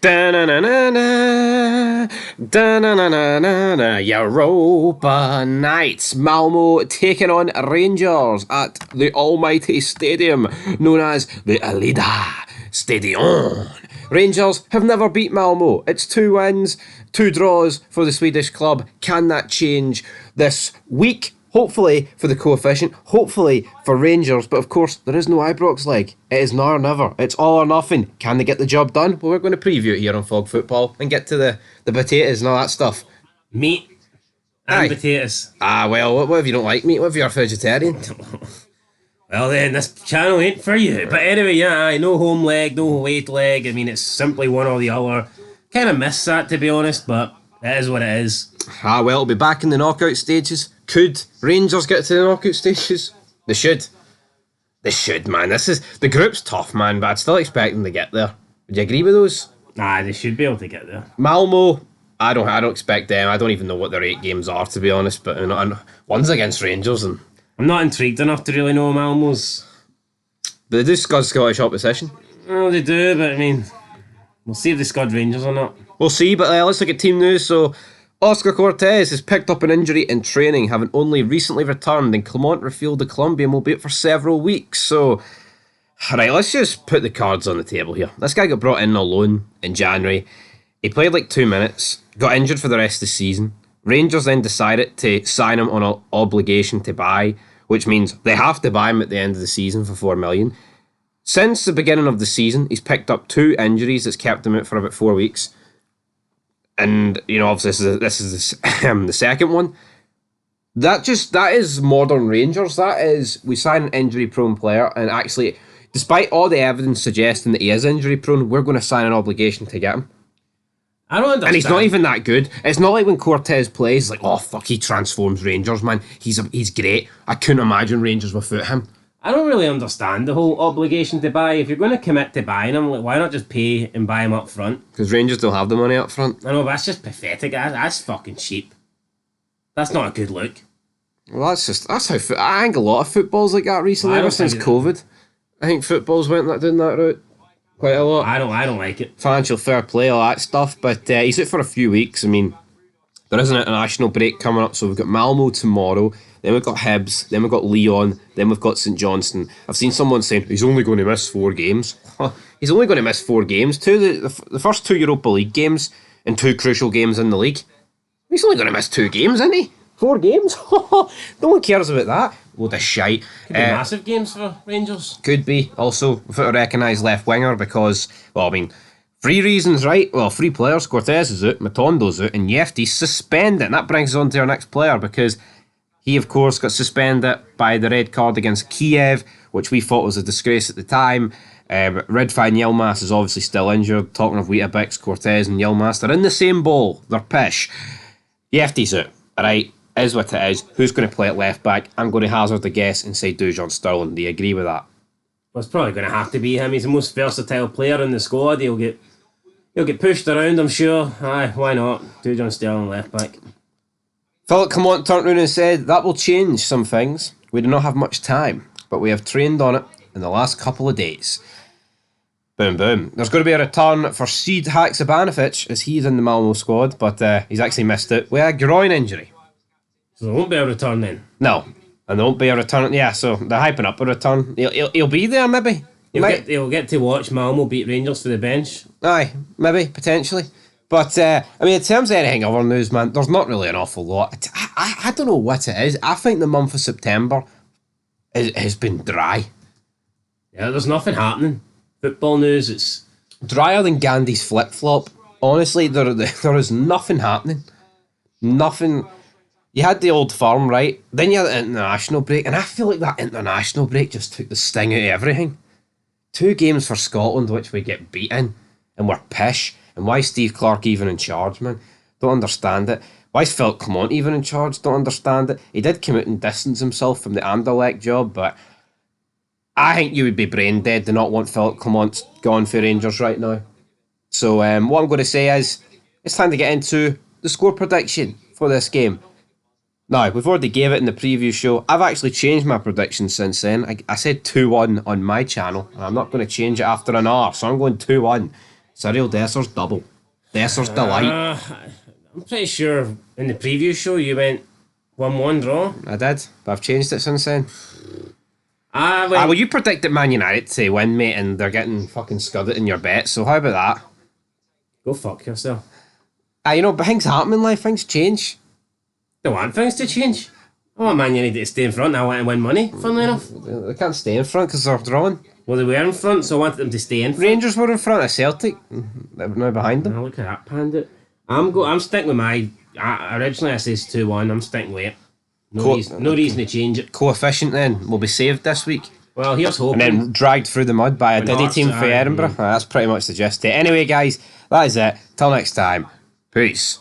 Da-na-na-na-na, da-na-na-na-na-na. Europa Nights. Malmo taking on Rangers at the almighty stadium known as the Alida Stadion. Rangers have never beat Malmo. It's 2 wins, 2 draws for the Swedish club. Can that change this week? Hopefully for the coefficient, hopefully for Rangers, but of course there is no Ibrox leg. It is now or never. It's all or nothing. Can they get the job done? Well, we're going to preview it here on Fog Football and get to the potatoes and all that stuff. Meat and Aye. potatoes. Well, what if you don't like meat? What if you're a vegetarian? Well then, this channel ain't for you. But anyway, yeah, no home leg, no away leg. I mean, it's simply one or the other. Kind of miss that, to be honest, but it is what it is. Well, it'll be back in the knockout stages. Could Rangers get to the knockout stages? They should. They should, man. The group's tough, man, but I'd still expect them to get there. Would you agree with those? Nah, they should be able to get there. Malmo, I don't expect them. I don't even know what their 8 games are, to be honest. But and one's against Rangers, and I'm not intrigued enough to really know Malmo's. but they do scud Scottish opposition. Well, they do, but I mean, we'll see if they scud Rangers or not. We'll see, but let's look at team news. So, Oscar Cortez has picked up an injury in training, having only recently returned, and Clement Refil de Colombian will be out for several weeks. So, right, let's just put the cards on the table here. This guy got brought in on loan in January. He played like 2 minutes, got injured for the rest of the season. Rangers then decided to sign him on an obligation to buy, which means they have to buy him at the end of the season for 4 million. Since the beginning of the season, he's picked up 2 injuries that's kept him out for about 4 weeks. And, you know, obviously this is the second one. That is modern Rangers. That is, we sign an injury-prone player, and actually, despite all the evidence suggesting that he is injury-prone, we're going to sign an obligation to get him. I don't understand. And he's not even that good. It's not like when Cortez plays, like, oh, fuck, he transforms Rangers, man. He's great. I couldn't imagine Rangers without him. I don't really understand the whole obligation to buy. If you're going to commit to buying him, like, why not just pay and buy him up front? Because Rangers don't have the money up front. I know, but that's just pathetic. That's fucking cheap. That's not a good look. Well, that's how I think a lot of football's like that recently, ever since COVID. I think football's went down that route quite a lot. I don't like it. Financial fair play, all that stuff. But he's out for a few weeks. I mean, there is an international break coming up, so we've got Malmo tomorrow. Then we've got Hibs, then we've got Lyon, then we've got St Johnstone. I've seen someone saying he's only going to miss 4 games. He's only going to miss 4 games. The first 2 Europa League games and 2 crucial games in the league. He's only going to miss 2 games, isn't he? 4 games? No one cares about that. Load of shite. Could be massive games for Rangers. Could be. Also, without a recognised left winger because, well, I mean, 3 reasons, right? Well, 3 players. Cortez is out, Matondo's out, and Yefti's suspended. And that brings us on to our next player because he, of course, got suspended by the red card against Kiev, which we thought was a disgrace at the time. Redfine Yilmaz is obviously still injured. Talking of Weetabix, Cortez and Yilmaz, they're in the same bowl. They're pish. Yefti's out. Alright, is what it is. Who's going to play at left back? I'm going to hazard a guess and say Dujon Sterling. Do you agree with that? Well, it's probably going to have to be him. He's the most versatile player in the squad. He'll get pushed around, I'm sure. Aye, why not? Dujon Sterling left back. Philip Clement turned around and said, that will change some things. We do not have much time, but we have trained on it in the last couple of days. Boom, boom. There's going to be a return for Seed Haksabanovic as he's in the Malmo squad, but he's actually missed it with a groin injury. So there won't be a return then? No, and there won't be a return. Yeah, so they're hyping up a return. He'll be there, maybe. He'll get to watch Malmo beat Rangers for the bench. Aye, maybe, potentially. But, I mean, in terms of anything other news, man, there's not really an awful lot. I don't know what it is. I think the month of September has been dry. Yeah, there's nothing happening. Football news, it's drier than Gandhi's flip-flop. Honestly, there is nothing happening. Nothing. You had the Old Firm, right? Then you had the international break, and I feel like that international break just took the sting out of everything. 2 games for Scotland, which we get beaten, and we're pish. And why is Steve Clarke even in charge, man? Don't understand it. Why is Philip Clement even in charge? Don't understand it. He did come out and distance himself from the Anderlecht job, but I think you would be brain dead to not want Philip Clement gone for Rangers right now. So what I'm going to say is, it's time to get into the score prediction for this game. Now, we've already gave it in the preview show. I've actually changed my prediction since then. I said 2-1 on my channel, and I'm not going to change it after an hour, so I'm going 2-1. Cyril Desser's double. Desser's delight. I'm pretty sure in the preview show you went 1-1 draw. I did, but I've changed it since then. Well, Well, you predicted Man United to win, mate, and they're getting fucking scudded in your bet, so how about that? go fuck yourself. You know, but things happen in life, things change. Don't want things to change. I want Man United to stay in front. I want to win money, funnily enough. They can't stay in front because they're drawing. Well, they were in front, so I wanted them to stay in front. Rangers were in front of Celtic. They were now behind them. Now look at that pandit. I'm sticking with my... originally I says 2-1. I'm sticking with it. No reason to change it. Coefficient then will be saved this week. Well, here's hoping. And then dragged through the mud by a Diddy team for Edinburgh. That's pretty much the gist. Anyway, guys, that is it. Till next time. Peace.